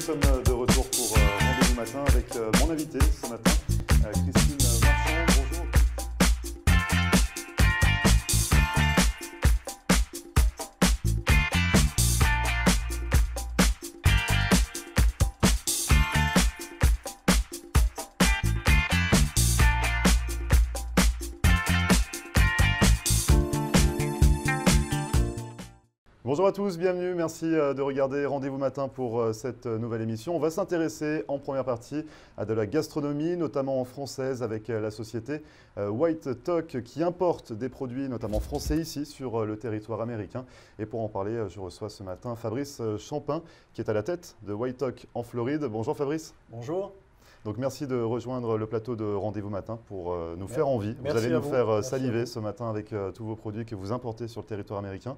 sommes de retour pour Rendez-vous Matin avec mon invité ce matin, Christine Marchand. Bonjour. Bonjour à tous, bienvenue, merci de regarder Rendez-vous Matin pour cette nouvelle émission. On va s'intéresser en première partie à de la gastronomie, notamment française, avec la société White Talk qui importe des produits notamment français ici sur le territoire américain. Et pour en parler, je reçois ce matin Fabrice Champin qui est à la tête de White Talk en Floride. Bonjour Fabrice. Bonjour. Donc merci de rejoindre le plateau de Rendez-vous Matin pour nous faire envie. Vous allez nous faire saliver ce matin avec tous vos produits que vous importez sur le territoire américain.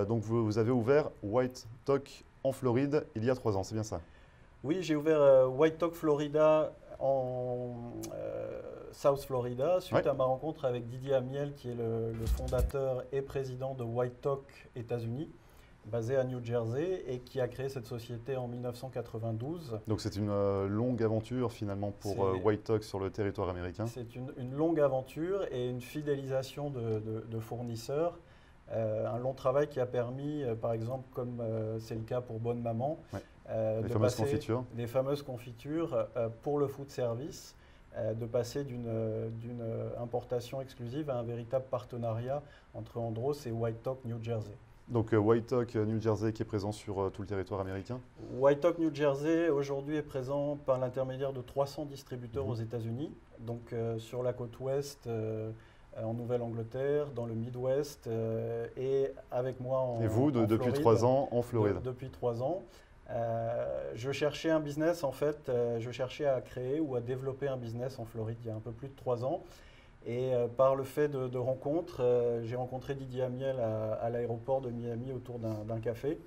Donc vous avez ouvert White Talk en Floride il y a 3 ans, c'est bien ça? Oui, j'ai ouvert White Talk Florida en South Florida suite à ma rencontre avec Didier Amiel qui est le fondateur et président de White Talk États-Unis, basé à New Jersey et qui a créé cette société en 1992. Donc c'est une longue aventure finalement pour White Talk sur le territoire américain. C'est une longue aventure et une fidélisation de fournisseurs. Un long travail qui a permis, par exemple, comme c'est le cas pour Bonne Maman, les fameuses confitures. Les fameuses confitures pour le food service, de passer d'une importation exclusive à un véritable partenariat entre Andros et White Talk New Jersey. Donc White Talk New Jersey qui est présent sur tout le territoire américain. White Talk New Jersey aujourd'hui est présent par l'intermédiaire de 300 distributeurs aux États-Unis, donc sur la côte ouest, en Nouvelle-Angleterre, dans le Midwest et avec moi en Et vous, depuis Floride, 3 ans en Floride. Depuis 3 ans. Je cherchais un business en fait, je cherchais à créer ou à développer un business en Floride il y a un peu plus de 3 ans. Et par le fait de rencontres, j'ai rencontré Didier Amiel à l'aéroport de Miami autour d'un café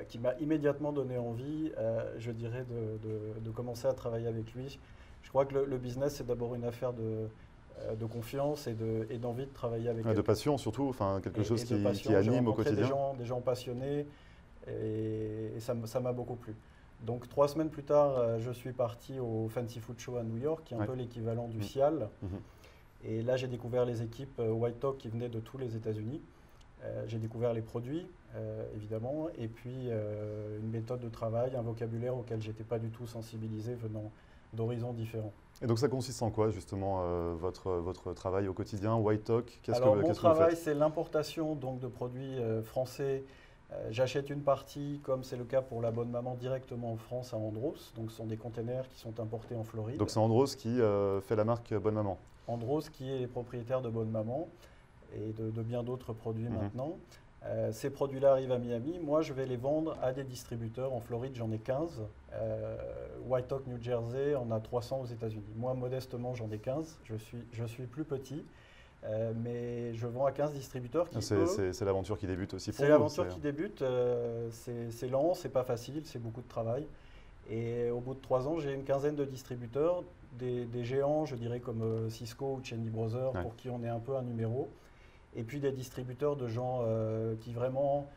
qui m'a immédiatement donné envie, je dirais, de commencer à travailler avec lui. Je crois que le business, c'est d'abord une affaire de confiance et d'envie de travailler avec de passion surtout, enfin quelque chose qui anime au quotidien. Des gens passionnés et ça m'a beaucoup plu. Donc 3 semaines plus tard, je suis parti au Fancy Food Show à New York, qui est un peu l'équivalent du FIAL. Et là, j'ai découvert les équipes White Talk qui venaient de tous les États-Unis. J'ai découvert les produits, évidemment, et puis une méthode de travail, un vocabulaire auquel je n'étais pas du tout sensibilisé venant d'horizons différents. Et donc ça consiste en quoi justement votre travail au quotidien, White Talk? Alors mon travail, c'est l'importation donc de produits français. J'achète une partie, comme c'est le cas pour la Bonne Maman, directement en France à Andros. Donc ce sont des containers qui sont importés en Floride. Donc c'est Andros qui fait la marque Bonne Maman? Andros qui est propriétaire de Bonne Maman et de bien d'autres produits maintenant. Ces produits-là arrivent à Miami. Moi, je vais les vendre à des distributeurs. En Floride, j'en ai 15. White Talk New Jersey en a 300 aux États-Unis. Moi, modestement, j'en ai 15. Je suis plus petit. Mais je vends à 15 distributeurs qui C'est l'aventure qui débute aussi pour vous. C'est l'aventure qui débute. C'est lent, c'est pas facile, c'est beaucoup de travail. Et au bout de 3 ans, j'ai une quinzaine de distributeurs, des géants, je dirais, comme Cisco ou Cheney Brothers, pour qui on est un peu un numéro. Et puis des distributeurs de gens qui vraiment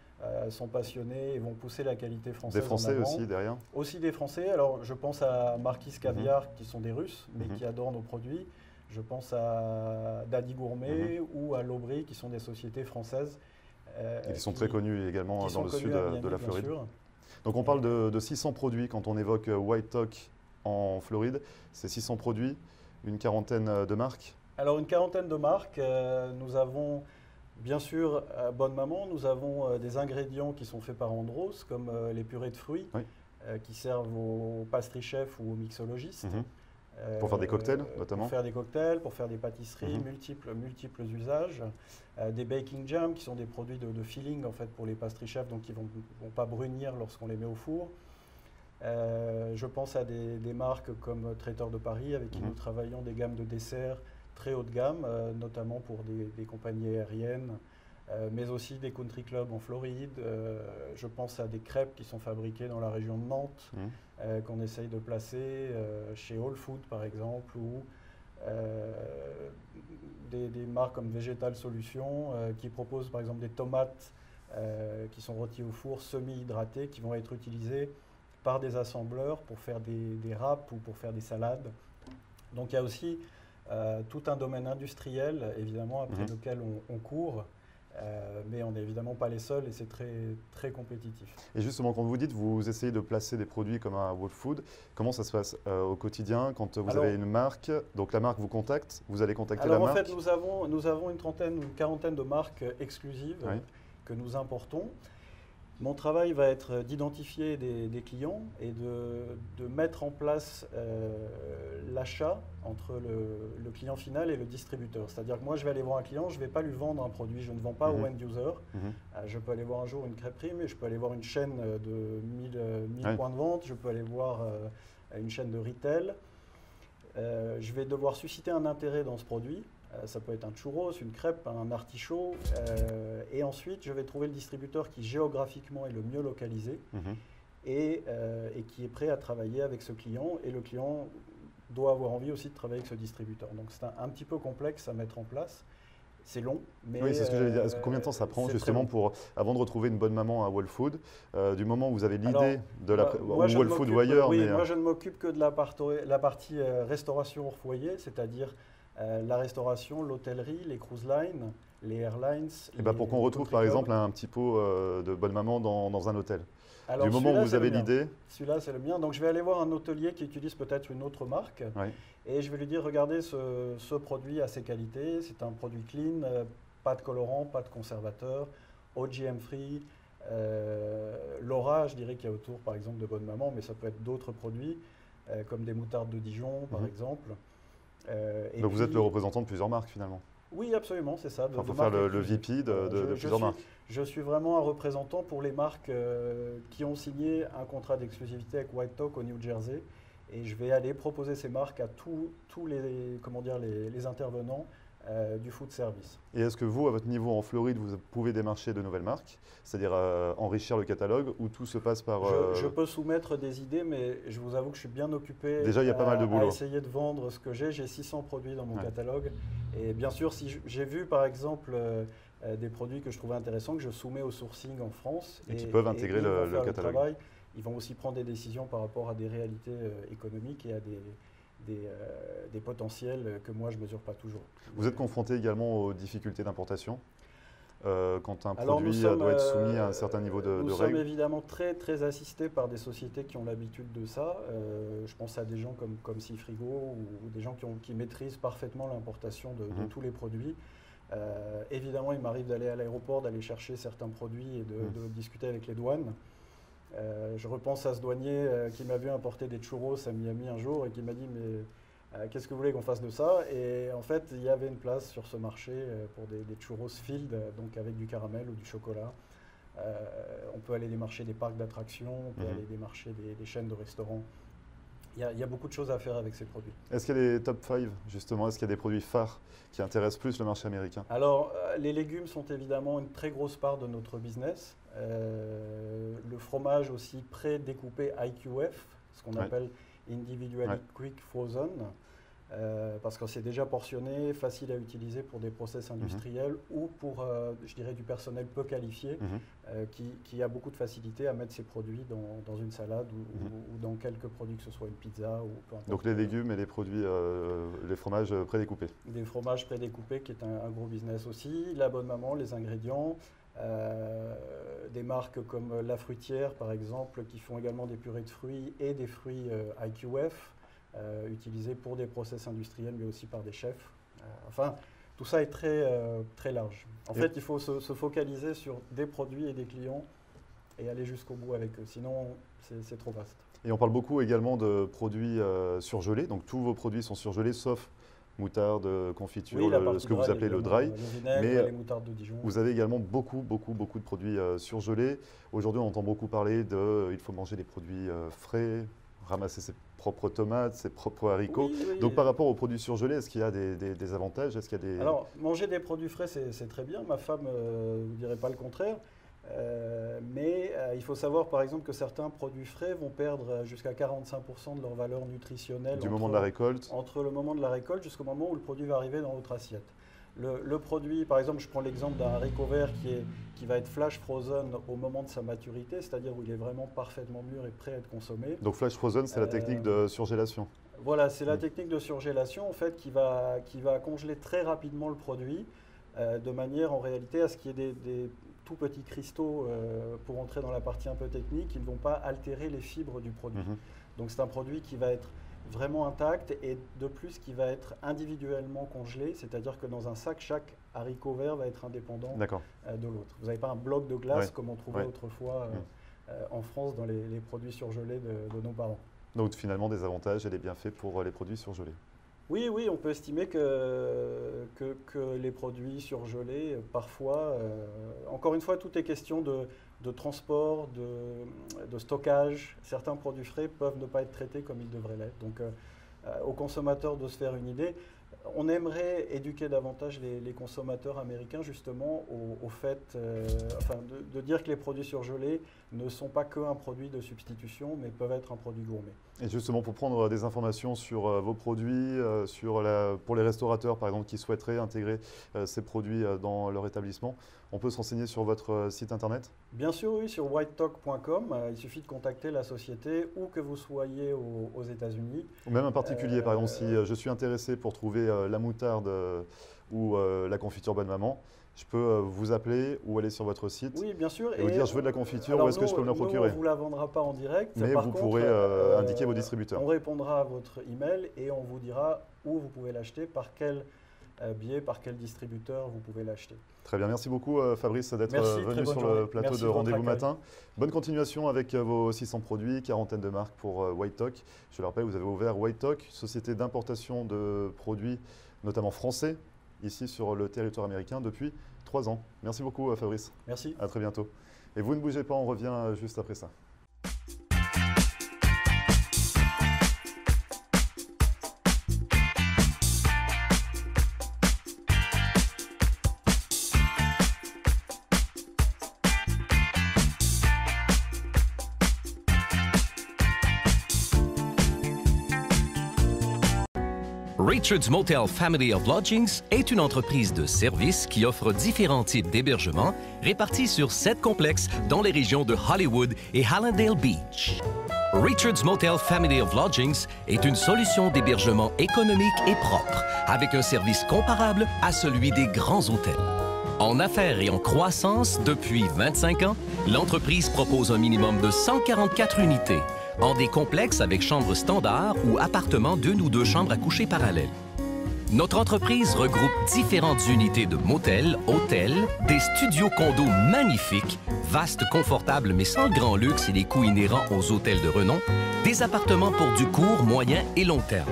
sont passionnés et vont pousser la qualité française. Des Français aussi derrière? Aussi des Français. Alors je pense à Marquis Caviar, qui sont des Russes, mais qui adorent nos produits. Je pense à Daddy Gourmet ou à L'Aubry, qui sont des sociétés françaises. Et qui sont très connus également dans le sud de la Floride. Donc on parle de 600 produits quand on évoque White Talk en Floride. C'est 600 produits, une quarantaine de marques? Alors une quarantaine de marques. Nous avons bien sûr Bonne Maman, nous avons des ingrédients qui sont faits par Andros, comme les purées de fruits, qui servent aux pastry chefs ou aux mixologistes. Pour faire des cocktails notamment? Pour faire des cocktails, pour faire des pâtisseries, multiples usages. Des baking jams qui sont des produits de filling en fait, pour les pastry chefs, donc qui ne vont pas brunir lorsqu'on les met au four. Je pense à des marques comme Traiteur de Paris avec qui nous travaillons des gammes de desserts très haut de gamme, notamment pour des compagnies aériennes, mais aussi des country clubs en Floride. Je pense à des crêpes qui sont fabriquées dans la région de Nantes, qu'on essaye de placer chez Whole Food par exemple, ou des marques comme Vegetal Solutions qui proposent par exemple des tomates qui sont rôties au four semi-hydratées, qui vont être utilisées par des assembleurs pour faire des wraps ou pour faire des salades. Donc il y a aussi tout un domaine industriel, évidemment, après lequel on court. Mais on n'est évidemment pas les seuls et c'est très, très compétitif. Et justement, quand vous dites vous essayez de placer des produits comme un Whole Food, comment ça se passe au quotidien quand vous avez une marque? Donc la marque vous contacte, vous allez contacter la marque? En fait, nous avons une quarantaine de marques exclusives que nous importons. Mon travail va être d'identifier des clients et de mettre en place l'achat entre le client final et le distributeur. C'est-à-dire que moi, je vais aller voir un client, je ne vais pas lui vendre un produit, je ne vends pas au end-user. Je peux aller voir un jour une crêperie, mais je peux aller voir une chaîne de 1000 points de vente, je peux aller voir une chaîne de retail. Je vais devoir susciter un intérêt dans ce produit. Ça peut être un churros, une crêpe, un artichaut. Et ensuite, je vais trouver le distributeur qui géographiquement est le mieux localisé et qui est prêt à travailler avec ce client. Et le client doit avoir envie aussi de travailler avec ce distributeur. Donc c'est un petit peu complexe à mettre en place. C'est long, mais… Oui, c'est ce que j'allais dire. Combien de temps ça prend justement avant de retrouver une bonne maman à Whole Food, du moment où vous avez l'idée de la Whole Food ou ailleurs? Oui, moi je ne m'occupe que de la partie restauration hors foyer, c'est-à-dire la restauration, l'hôtellerie, les cruise lines, les airlines. Et pour qu'on retrouve par exemple un petit pot de bonne maman dans un hôtel. Alors, du moment où vous avez l'idée. Celui-là, c'est le mien. Donc je vais aller voir un hôtelier qui utilise peut-être une autre marque et je vais lui dire, regardez ce produit a ses qualités, c'est un produit clean, pas de colorant, pas de conservateur, OGM free. Laura, je dirais qu'il y a autour par exemple de Bonne Maman, mais ça peut être d'autres produits comme des moutardes de Dijon par exemple. Donc vous êtes le représentant de plusieurs marques finalement? Oui, absolument, c'est ça. Il faut faire le VP de plusieurs marques. Je suis vraiment un représentant pour les marques qui ont signé un contrat d'exclusivité avec White Talk au New Jersey. Et je vais aller proposer ces marques à tous les intervenants du food service. Et est-ce que vous, à votre niveau en Floride, vous pouvez démarcher de nouvelles marques, c'est-à-dire enrichir le catalogue, ou tout se passe par… Je peux soumettre des idées, mais je vous avoue que je suis bien occupé. Déjà, il y a pas mal de boulot. À essayer de vendre ce que j'ai. J'ai 600 produits dans mon catalogue. Et bien sûr, si j'ai vu par exemple des produits que je trouvais intéressants, que je soumets au sourcing en France. Et qui peuvent intégrer le catalogue. Ils vont aussi prendre des décisions par rapport à des réalités économiques et à des potentiels que moi je ne mesure pas toujours. Vous êtes confronté également aux difficultés d'importation quand un produit doit être soumis à un certain niveau de règles? Nous sommes évidemment très, très assistés par des sociétés qui ont l'habitude de ça. Je pense à des gens comme Seafrigo ou des gens qui maîtrisent parfaitement l'importation de tous les produits. Évidemment, il m'arrive d'aller à l'aéroport, d'aller chercher certains produits et de discuter avec les douanes. Je repense à ce douanier qui m'a vu importer des churros à Miami un jour et qui m'a dit mais qu'est-ce que vous voulez qu'on fasse de ça? Et en fait, il y avait une place sur ce marché pour des churros filled, donc avec du caramel ou du chocolat. On peut aller démarcher des parcs d'attractions, on peut aller démarcher des chaînes de restaurants. Il y a beaucoup de choses à faire avec ces produits. Est-ce qu'il y a des top 5 justement? Est-ce qu'il y a des produits phares qui intéressent plus le marché américain? Alors, les légumes sont évidemment une très grosse part de notre business. Le fromage aussi pré-découpé IQF, ce qu'on appelle Individually Quick Frozen, parce que c'est déjà portionné, facile à utiliser pour des process industriels ou pour, je dirais, du personnel peu qualifié qui a beaucoup de facilité à mettre ses produits dans une salade ou dans quelques produits, que ce soit une pizza ou peu importe. Donc les légumes et les produits, les fromages prédécoupés. Des fromages prédécoupés qui est un gros business aussi, la Bonne Maman, les ingrédients. Des marques comme La Fruitière par exemple qui font également des purées de fruits et des fruits IQF utilisés pour des process industriels mais aussi par des chefs. Enfin, tout ça est très, très large. En fait, il faut se focaliser sur des produits et des clients et aller jusqu'au bout avec eux, sinon c'est trop vaste. Et on parle beaucoup également de produits surgelés, donc tous vos produits sont surgelés sauf moutarde, confiture, ce que vous appelez le dry. Mais les moutardes de Dijon. Vous avez également beaucoup de produits surgelés. Aujourd'hui, on entend beaucoup parler il faut manger des produits frais, ramasser ses propres tomates, ses propres haricots. Oui. Donc par rapport aux produits surgelés, est-ce qu'il y a des avantages? Est-ce qu'il y a des… Alors, manger des produits frais, c'est très bien. Ma femme ne dirait pas le contraire. Mais il faut savoir par exemple que certains produits frais vont perdre jusqu'à 45% de leur valeur nutritionnelle moment de la récolte. Entre le moment de la récolte jusqu'au moment où le produit va arriver dans votre assiette. Le produit, par exemple, je prends l'exemple d'un haricot vert qui va être flash frozen au moment de sa maturité, c'est-à-dire où il est vraiment parfaitement mûr et prêt à être consommé. Donc flash frozen, c'est la technique de surgélation. Voilà, c'est la technique de surgélation en fait, qui va congeler très rapidement le produit de manière en réalité à ce qu'il y ait des tout petits cristaux pour entrer dans la partie un peu technique, qui ne vont pas altérer les fibres du produit. Donc c'est un produit qui va être vraiment intact et de plus qui va être individuellement congelé, c'est-à-dire que dans un sac, chaque haricot vert va être indépendant de l'autre. Vous n'avez pas un bloc de glace comme on trouvait autrefois en France dans les produits surgelés de nos parents. Donc finalement des avantages et des bienfaits pour les produits surgelés. Oui, oui, on peut estimer que les produits surgelés, parfois, encore une fois, tout est question de transport, de stockage. Certains produits frais peuvent ne pas être traités comme ils devraient l'être. Donc, aux consommateurs de se faire une idée. On aimerait éduquer davantage les consommateurs américains justement au fait de dire que les produits surgelés ne sont pas qu'un produit de substitution, mais peuvent être un produit gourmet. Et justement, pour prendre des informations sur vos produits, pour les restaurateurs par exemple qui souhaiteraient intégrer ces produits dans leur établissement, on peut se renseigner sur votre site internet? Bien sûr, oui, sur whitetalk.com. Il suffit de contacter la société où que vous soyez aux États-Unis. Ou même un particulier, par exemple, si je suis intéressé pour trouver la moutarde ou la confiture Bonne Maman, je peux vous appeler ou aller sur votre site. Oui, bien sûr. Et vous dire je veux de la confiture, où est-ce que je peux me la procurer? On ne vous la vendra pas en direct. Mais vous pourrez indiquer vos distributeurs. On répondra à votre email et on vous dira où vous pouvez l'acheter, par quel biais, par quel distributeur vous pouvez l'acheter. Très bien, merci beaucoup Fabrice d'être venu sur le plateau de Rendez-vous Matin. Bonne continuation avec vos 600 produits, quarantaine de marques pour White Talk. Je le rappelle, vous avez ouvert White Talk, société d'importation de produits, notamment français, ici sur le territoire américain depuis 3 ans. Merci beaucoup Fabrice. Merci. À très bientôt. Et vous ne bougez pas, on revient juste après ça. Richard's Motel Family of Lodgings est une entreprise de services qui offre différents types d'hébergements répartis sur 7 complexes dans les régions de Hollywood et Hallandale Beach. Richard's Motel Family of Lodgings est une solution d'hébergement économique et propre, avec un service comparable à celui des grands hôtels. En affaires et en croissance depuis 25 ans, l'entreprise propose un minimum de 144 unités, en des complexes avec chambres standards ou appartements d'1 ou 2 chambres à coucher parallèles. Notre entreprise regroupe différentes unités de motels, hôtels, des studios condos magnifiques, vastes, confortables mais sans le grand luxe et les coûts inhérents aux hôtels de renom, des appartements pour du court, moyen et long terme.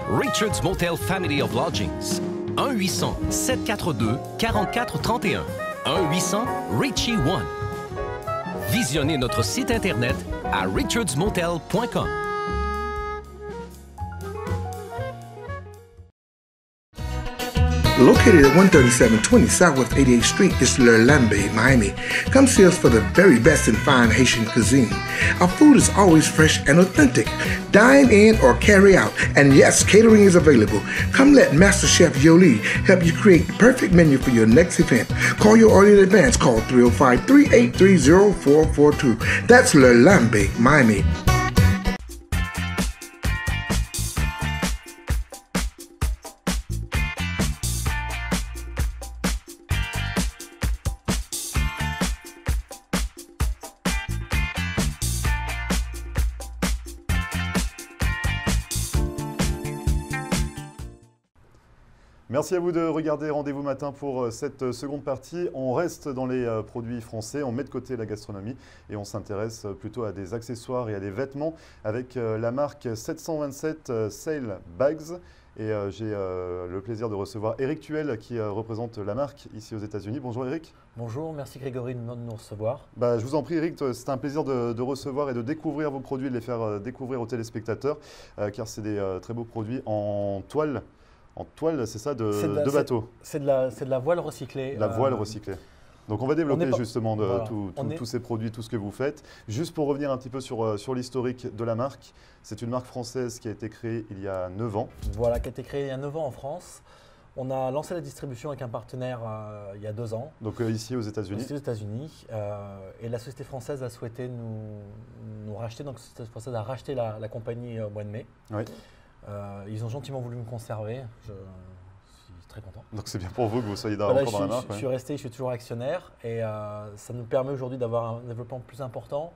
Richard's Motel Family of Lodgings. 1-800-742-4431. 1-800-RICHIE-1. Visionnez notre site Internet à richardsmotel.com. Located at 13720 Southwest 88th Street is L'Herlambe, Miami. Come see us for the very best in fine Haitian cuisine. Our food is always fresh and authentic. Dine in or carry out. And yes, catering is available. Come let Master Chef Yoli help you create the perfect menu for your next event. Call your order in advance. Call 305-383-0442. That's L'Herlambe, Miami. Merci à vous de regarder Rendez-vous Matin pour cette seconde partie. On reste dans les produits français, on met de côté la gastronomie et on s'intéresse plutôt à des accessoires et à des vêtements avec la marque 727 Sale Bags. Et j'ai le plaisir de recevoir Eric Tuel qui représente la marque ici aux États-Unis. Bonjour Eric. Bonjour, merci Grégory de nous recevoir. Je vous en prie Eric, c'est un plaisir de recevoir et de découvrir vos produits, de les faire découvrir aux téléspectateurs car c'est des très beaux produits en toile. En toile, c'est ça, de bateau. C'est de la voile recyclée. La voile recyclée. Donc on va développer justement voilà. tous ces produits, tout ce que vous faites. Juste pour revenir un petit peu sur l'historique de la marque, c'est une marque française qui a été créée il y a 9 ans. Voilà, qui a été créée il y a 9 ans en France. On a lancé la distribution avec un partenaire il y a 2 ans. Donc ici aux États-Unis. Ici aux États-Unis. Et la société française a souhaité nous racheter. Donc la société française a racheté la compagnie au mois de mai. Oui. Ils ont gentiment voulu me conserver. Je suis très content. Donc c'est bien pour vous que vous soyez Voilà, encore dans la marque. Je suis resté, je suis toujours actionnaire. Et ça nous permet aujourd'hui d'avoir un développement plus important,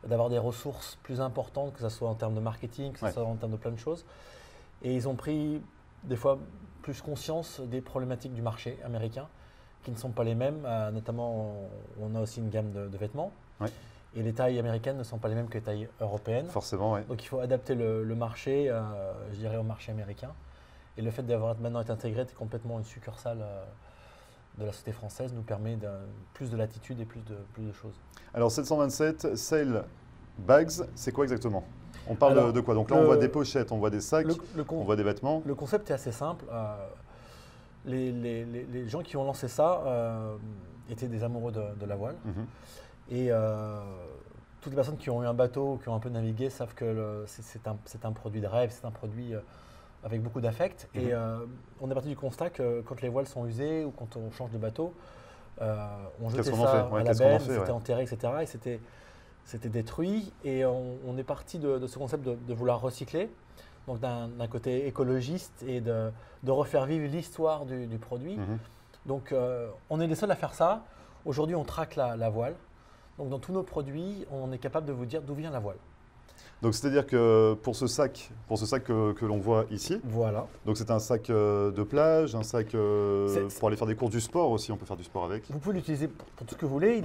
d'avoir des ressources plus importantes, que ce soit en termes de marketing, que ce soit en termes de plein de choses. Et ils ont pris des fois plus conscience des problématiques du marché américain qui ne sont pas les mêmes. Notamment, on a aussi une gamme de vêtements. Ouais. Et les tailles américaines ne sont pas les mêmes que les tailles européennes. Forcément, oui. Donc il faut adapter le marché, je dirais, au marché américain. Et le fait d'avoir maintenant été intégré, être complètement une succursale de la société française nous permet plus de latitude et plus de choses. Alors 727, Sale Bags, c'est quoi exactement? On parle Alors, de quoi? Donc là, on voit des pochettes, on voit des sacs, on voit des vêtements. Le concept est assez simple. Les gens qui ont lancé ça étaient des amoureux de la voile. Et toutes les personnes qui ont eu un bateau, qui ont un peu navigué, savent que c'est un produit de rêve, c'est un produit avec beaucoup d'affect. Et on est parti du constat que quand les voiles sont usées ou quand on change de bateau, on jetait ça à la benne, c'était enterré, etc. Et c'était détruit. Et on est parti de ce concept de vouloir recycler. Donc d'un côté écologiste et de refaire vivre l'histoire du produit. Donc on est les seuls à faire ça. Aujourd'hui, on traque la voile. Donc dans tous nos produits, on est capable de vous dire d'où vient la voile. Donc c'est-à-dire que pour ce sac que l'on voit ici, voilà. Donc c'est un sac de plage, un sac pour aller faire des cours du sport aussi, on peut faire du sport avec. Vous pouvez l'utiliser pour tout ce que vous voulez,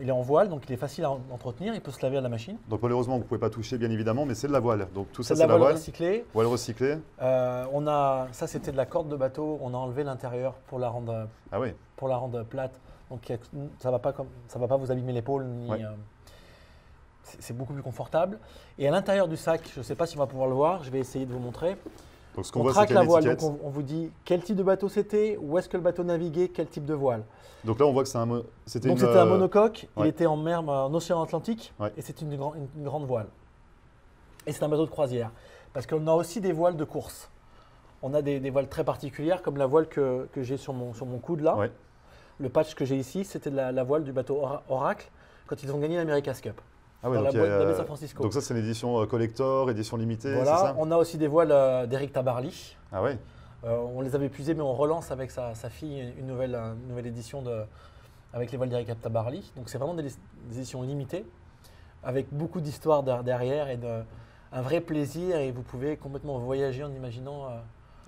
il est en voile, donc il est facile à entretenir, il peut se laver à la machine. Donc malheureusement, vous ne pouvez pas toucher bien évidemment, mais c'est de la voile. Donc tout ça c'est de la voile recyclée. Voile recyclée. Ça c'était de la corde de bateau, on a enlevé l'intérieur pour la rendre, pour la rendre plate. Donc ça ne va pas vous abîmer l'épaule ni… C'est beaucoup plus confortable. Et à l'intérieur du sac, je ne sais pas si on va pouvoir le voir, je vais essayer de vous montrer. Donc ce qu'on voit, c'est la voile. Donc on vous dit quel type de bateau c'était, où est-ce que le bateau naviguait, quel type de voile. Donc là, on voit que c'était un monocoque, il était en mer, en océan Atlantique, et c'est une grande voile. Et c'est un bateau de croisière. Parce qu'on a aussi des voiles de course. On a des voiles très particulières, comme la voile que j'ai sur mon coude là. Ouais. Le patch que j'ai ici, c'était la voile du bateau Oracle quand ils ont gagné l'America's Cup. Ah ouais, dans la boîte de San Francisco. Donc ça, c'est une édition collector, édition limitée, voilà, c'est ça? On a aussi des voiles d'Eric Tabarly. Ah ouais. On les avait épuisées, mais on relance avec sa fille une nouvelle édition avec les voiles d'Eric Tabarly. Donc c'est vraiment des éditions limitées, avec beaucoup d'histoire derrière et un vrai plaisir. Et vous pouvez complètement voyager en imaginant…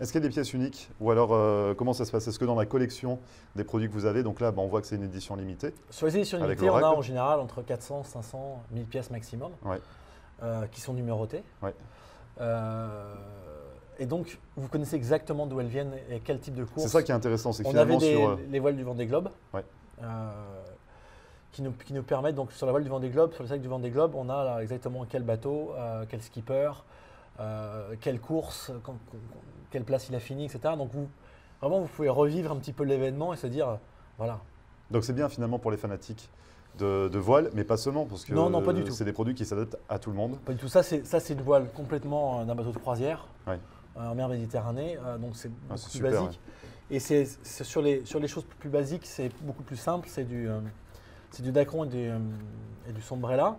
Est-ce qu'il y a des pièces uniques? Ou alors, comment ça se passe? Est-ce que dans la collection des produits que vous avez, donc là, on voit que c'est une édition limitée? Sur les éditions limitées, on a en général entre 400, 500, 1000 pièces maximum, qui sont numérotées. Ouais. Et donc, vous connaissez exactement d'où elles viennent et quel type de course. C'est ça qui est intéressant, c'est que on finalement avait les voiles du Vendée Globe, ouais. Qui nous permettent, donc sur la voile du Vendée Globe, sur le sac du Vendée Globe, on a là, exactement quel bateau, quel skipper, quelle course, quelle place il a fini, etc. Donc vous pouvez revivre un petit peu l'événement et se dire, voilà. Donc c'est bien finalement pour les fanatiques de voile, mais pas seulement, parce que non, pas du tout. C'est des produits qui s'adaptent à tout le monde. Pas du tout. Ça, c'est une voile complètement d'un bateau de croisière en mer Méditerranée, donc c'est beaucoup plus super, basique. Ouais. Et c'est sur les choses plus basiques, c'est beaucoup plus simple, c'est du Dacron et du Sombrella.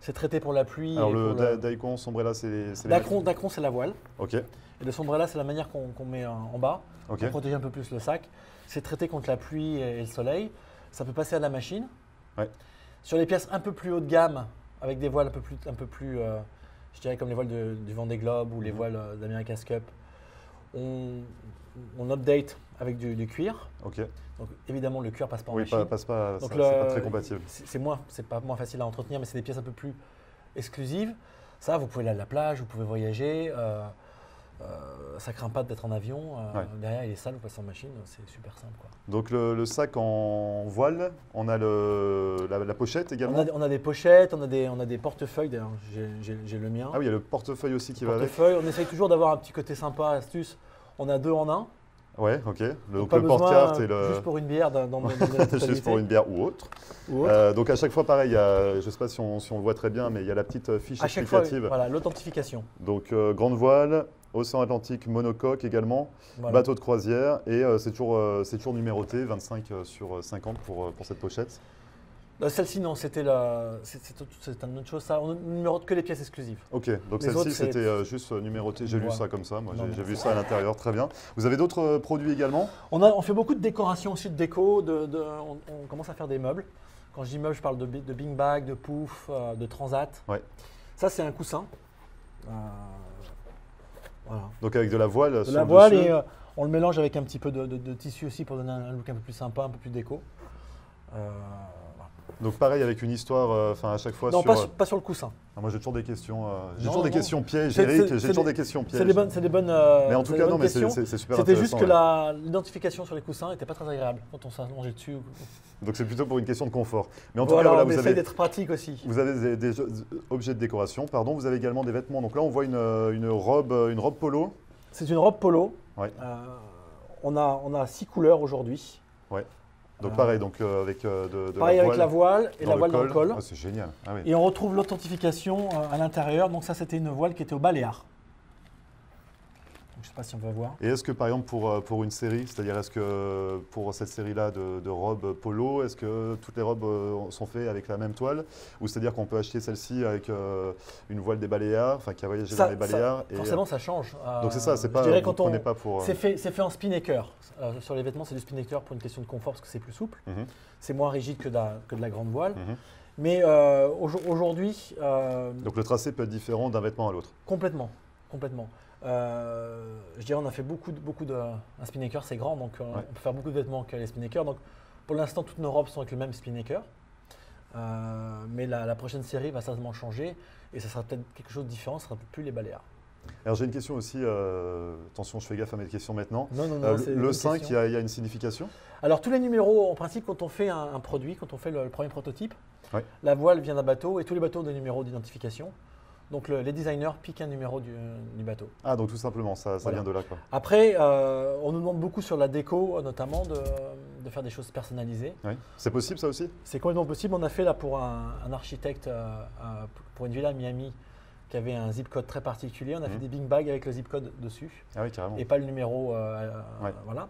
C'est traité pour la pluie. Alors le Dacron, Sombrella, c'est Dacron, c'est la voile. Ok. Et le Sombrella, c'est la manière qu'on met en bas pour protéger un peu plus le sac. C'est traité contre la pluie et le soleil. Ça peut passer à la machine. Ouais. Sur les pièces un peu plus haut de gamme, avec des voiles un peu plus je dirais comme les voiles du Vendée Globe ou les voiles d'America's Cup, on update avec du cuir. Ok. Donc évidemment, le cuir passe pas en machine. Oui, passe pas. C'est pas très compatible. C'est pas moins facile à entretenir, mais c'est des pièces un peu plus exclusives. Ça, vous pouvez aller à la plage, vous pouvez voyager. Ça craint pas d'être en avion. Derrière, il est sale, vous passez en machine, c'est super simple, quoi. Donc le sac en voile, on a la pochette également. On a des pochettes, on a des portefeuilles. D'ailleurs, j'ai le mien. Ah oui, il y a le portefeuille aussi qui va avec. On essaye toujours d'avoir un petit côté sympa, astuce. On a 2 en 1. Ouais, ok. Donc le porte-carte et juste pour une bière juste pour une bière ou autre. Donc à chaque fois, pareil, je ne sais pas si on le voit très bien, mais il y a la petite fiche explicative. Voilà, l'authentification. Donc grande voile, Océan Atlantique monocoque également, Voilà. bateau de croisière, et c'est toujours numéroté, 25 sur 50 pour cette pochette. Celle-ci, non, c'est une autre chose. Ça, on ne numérote que les pièces exclusives. Ok, donc Les autres, celle-ci c'est- c'était juste numéroté, j'ai lu Voilà. ça comme ça, moi Non, j'ai non. vu ça à l'intérieur, très bien. Vous avez d'autres produits également? On fait beaucoup de décoration aussi, de déco. On commence à faire des meubles. Quand je dis meubles, je parle de bing bag, de pouf, de transat. Ouais. Ça, c'est un coussin. Voilà. Donc avec de la voile De sur la le voile dessus. et on le mélange avec un petit peu de tissu aussi pour donner un look un peu plus sympa, un peu plus déco. Voilà. Donc pareil avec une histoire, enfin à chaque fois Non, sur… pas sur le coussin. Moi j'ai toujours des questions, Non. questions pièges, C'est- Eric, c'est- j'ai toujours des questions pièges. C'est des bonnes. Mais en tout c'est cas des non, bonnes mais c'est questions. super C'était intéressant. juste que ouais. l'identification sur les coussins n'était pas très agréable quand on s'allongeait dessus. Donc c'est plutôt pour une question de confort. Mais en tout Voilà, cas, voilà, on vous essaie avez, d'être pratique aussi. vous avez des objets de décoration, pardon, vous avez également des vêtements. Donc là on voit une robe polo. C'est une robe polo. Ouais. On a 6 couleurs aujourd'hui. Donc pareil, donc avec de Pareil la avec la voile et dans la voile dans le col. Ah, c'est génial. Ah, oui. Et on retrouve l'authentification à l'intérieur. Donc ça, c'était une voile qui était au Baléares. Donc, je ne sais pas si on va voir. Et est-ce que par exemple pour une série, c'est-à-dire est-ce que pour cette série-là de robes polo, est-ce que toutes les robes sont faites avec la même toile? Ou c'est-à-dire qu'on peut acheter celle-ci avec une voile des Baléares, enfin qui a voyagé dans les Baléares et, Forcément, ça change. donc c'est ça, c'est pas, je dirais vous quand prenez pas pour… C'est fait en spinnaker. Sur les vêtements, c'est du spinnaker pour une question de confort parce que c'est plus souple. Mhm. C'est moins rigide que de la grande voile. Mhm. Mais aujourd'hui, Donc le tracé peut être différent d'un vêtement à l'autre. complètement. Je dirais on a fait beaucoup de… Un spinnaker, c'est grand, donc on peut faire beaucoup de vêtements que les spinnakers. Donc pour l'instant, toutes nos robes sont avec le même spinnaker. Mais la prochaine série va certainement changer et ça sera peut-être quelque chose de différent, ce sera plus les Baléares. Alors j'ai une question aussi, attention je fais gaffe à mes questions maintenant. Non, c'est une Le bonne 5, question. il y a une signification? Alors tous les numéros, en principe, quand on fait un produit, quand on fait le premier prototype, Ouais. la voile vient d'un bateau et tous les bateaux ont des numéros d'identification. Donc les designers piquent un numéro du bateau. Ah donc tout simplement, ça Voilà. vient de là quoi. Après, on nous demande beaucoup sur la déco, notamment, de faire des choses personnalisées. Ouais. C'est possible ça aussi? C'est complètement possible. On a fait là pour un architecte, pour une villa à Miami, qui avait un zip code très particulier. On a fait des bing bags avec le zip code dessus Ah oui carrément. et pas le numéro. Ouais. Voilà.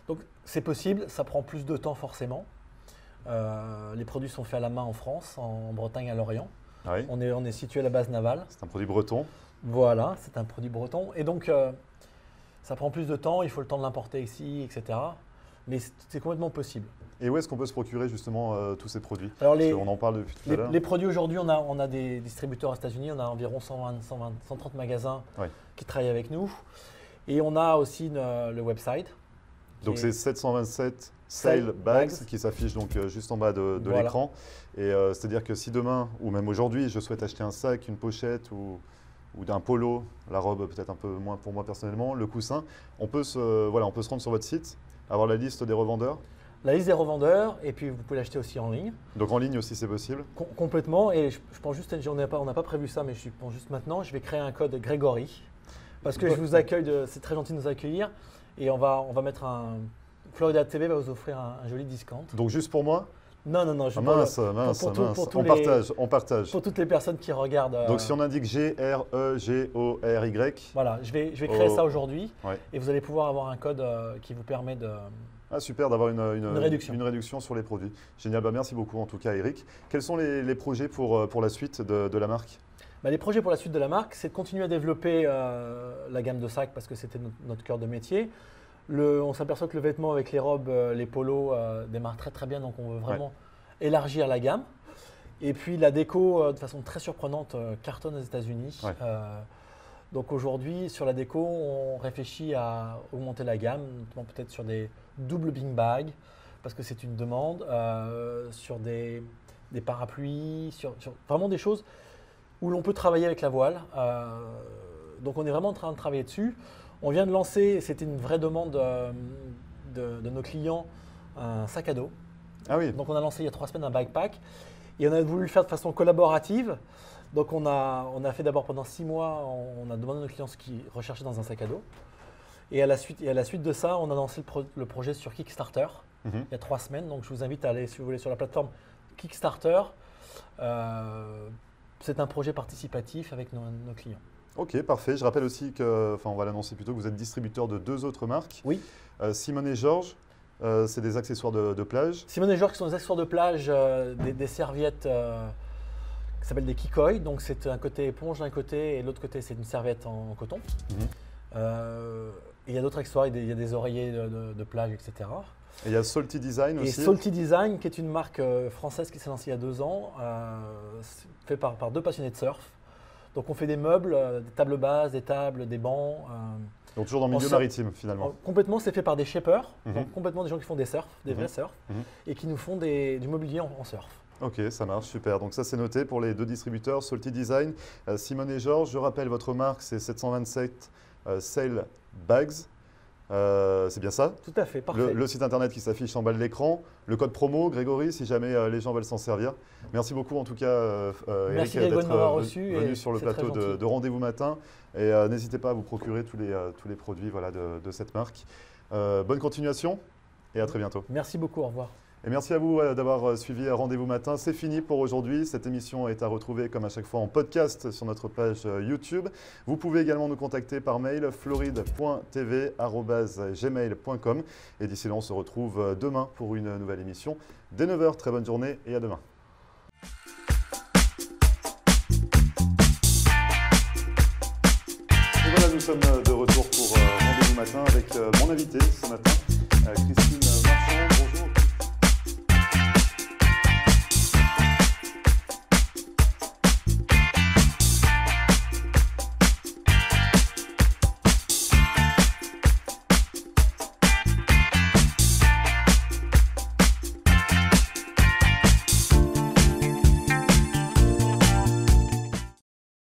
Donc c'est possible, ça prend plus de temps forcément. Les produits sont faits à la main en France, en Bretagne, à Lorient. Ah oui. On est situé à la base navale. C'est un produit breton. Voilà, c'est un produit breton. Et donc, ça prend plus de temps, il faut le temps de l'importer ici, etc. Mais c'est complètement possible. Et où est-ce qu'on peut se procurer justement tous ces produits? Alors, On en parle depuis tout à l'heure. les produits aujourd'hui, on a des distributeurs aux États-Unis, on a environ 130 magasins Ouais. qui travaillent avec nous. Et on a aussi le website. Donc qui c'est est 727 Sail Bags qui s'affiche donc juste en bas de Voilà. l'écran. Et c'est-à-dire que si demain, ou même aujourd'hui, je souhaite acheter un sac, une pochette ou d'un polo, la robe peut-être un peu moins pour moi personnellement, le coussin, on peut se rendre sur votre site, avoir la liste des revendeurs. la liste des revendeurs, et puis vous pouvez l'acheter aussi en ligne. Donc en ligne aussi c'est possible. Complètement. Et je pense juste, on n'a pas prévu ça, mais je pense juste maintenant, je vais créer un code Grégory. Parce que je vous accueille, c'est très gentil de nous accueillir. Et on va mettre Florida TV va vous offrir un joli discount. Donc juste pour moi? Non. Ah, mince. pour On partage. Pour toutes les personnes qui regardent. Donc si on indique Gregory. Voilà, je vais créer ça aujourd'hui. Ouais. Et vous allez pouvoir avoir un code qui vous permet de… Ah super d'avoir une réduction. Une réduction sur les produits. Génial, bah, merci beaucoup en tout cas Eric. Quels sont les projets pour la suite de la marque? Les projets pour la suite de la marque, c'est de continuer à développer la gamme de sacs parce que c'était notre cœur de métier. On s'aperçoit que le vêtement avec les robes, les polos démarre très très bien, donc on veut vraiment élargir la gamme. Et puis la déco, de façon très surprenante, cartonne aux États-Unis. Ouais. Donc aujourd'hui, sur la déco, on réfléchit à augmenter la gamme, notamment peut-être sur des doubles bing bags, parce que c'est une demande, sur des parapluies, sur vraiment des choses où l'on peut travailler avec la voile. Donc on est vraiment en train de travailler dessus. On vient de lancer, c'était une vraie demande de nos clients, un sac à dos. Ah oui. Donc on a lancé il y a 3 semaines un backpack et on a voulu le faire de façon collaborative. Donc on a fait d'abord pendant 6 mois, on a demandé à nos clients ce qu'ils recherchaient dans un sac à dos. Et à la suite de ça, on a lancé le projet sur Kickstarter il y a 3 semaines. Donc je vous invite à aller, si vous voulez, sur la plateforme Kickstarter. C'est un projet participatif avec nos clients. Ok, parfait. Je rappelle aussi que, enfin on va l'annoncer plutôt, que vous êtes distributeur de 2 autres marques. Oui. Simone et Georges, c'est des accessoires de plage. Simone et Georges qui sont des accessoires de plage, des serviettes qui s'appellent des kikoi. Donc c'est un côté éponge d'un côté et l'autre côté c'est une serviette en coton. Il y a d'autres accessoires, il y a des oreillers de plage, etc. Et il y a Salty Design aussi. Et Salty Design, qui est une marque française qui s'est lancée il y a 2 ans, fait par 2 passionnés de surf. Donc on fait des meubles, des tables basses, des tables, des bancs. Donc toujours dans le milieu maritime finalement. Complètement, c'est fait par des shapers, donc complètement des gens qui font des surf, des vrais surf, et qui nous font du mobilier en surf. Ok, ça marche, super. Donc ça c'est noté pour les 2 distributeurs, Salty Design, Simone et Georges. Je rappelle, votre marque c'est 727 Sail Bags. C'est bien ça? Tout à fait, parfait. Le site internet qui s'affiche en bas de l'écran. Le code promo, Grégory, si jamais les gens veulent s'en servir. Merci beaucoup en tout cas, Eric, d'être venu sur le plateau de Rendez-vous Matin. Et n'hésitez pas à vous procurer tous les produits voilà, de cette marque. Bonne continuation et à très bientôt. Merci beaucoup, au revoir. Et merci à vous d'avoir suivi Rendez-vous Matin. C'est fini pour aujourd'hui. Cette émission est à retrouver comme à chaque fois en podcast sur notre page YouTube. Vous pouvez également nous contacter par mail floride.tv@gmail.com. Et d'ici là, on se retrouve demain pour une nouvelle émission dès 9h. Très bonne journée et à demain. Et voilà, nous sommes de retour pour Rendez-vous Matin avec mon invité ce matin, Christine